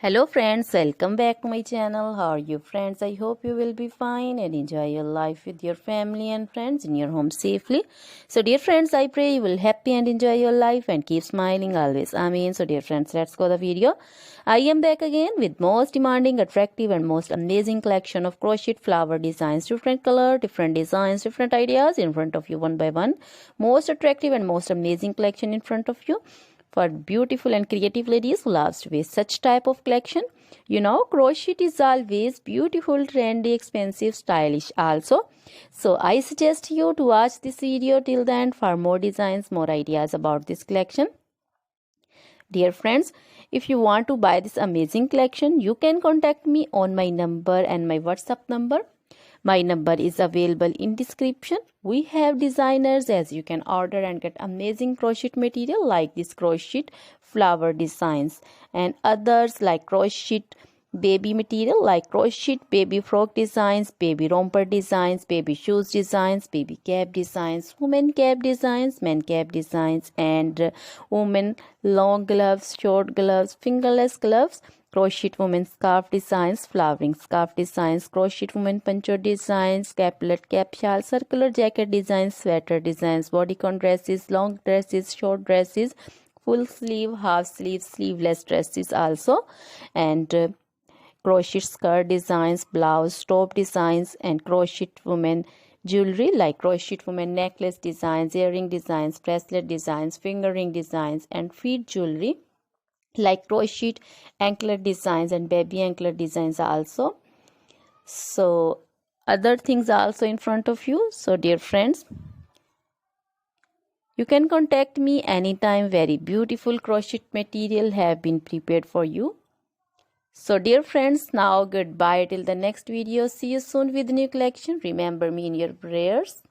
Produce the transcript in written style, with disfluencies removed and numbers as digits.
Hello friends, welcome back to my channel. How are you friends? I hope you will be fine and enjoy your life with your family and friends in your home safely. So dear friends, I pray you will happy and enjoy your life and keep smiling always. Amen. So dear friends, let's go the video. I am back again with most demanding, attractive and most amazing collection of crochet flower designs. Different color, different designs, different ideas in front of you one by one. Most attractive and most amazing collection in front of you for beautiful and creative ladies who loves to wear such type of collection. You know, crochet is always beautiful, trendy, expensive, stylish also. So I suggest you to watch this video till the end for more designs, more ideas about this collection. Dear friends, if you want to buy this amazing collection, you can contact me on my number and my WhatsApp number. My number is available in description. We have designers as you can order and get amazing crochet material like this crochet flower designs and others like crochet baby material like crochet baby frock designs, baby romper designs, baby shoes designs, baby cap designs, women cap designs, men cap designs and women long gloves, short gloves, fingerless gloves, crochet women scarf designs, flowering scarf designs, crochet women poncho designs, caplet, cap shawl, circular jacket designs, sweater designs, bodycon dresses, long dresses, short dresses, full sleeve, half sleeve, sleeveless dresses also, and crochet skirt designs, blouse, top designs, and crochet women jewelry like crochet women necklace designs, earring designs, bracelet designs, finger ring designs, and feet jewelry like crochet anklet designs and baby anklet designs also. So other things are also in front of you. So dear friends, you can contact me anytime. Very beautiful crochet material have been prepared for you. So dear friends, now goodbye till the next video. See you soon with new collection. Remember me in your prayers.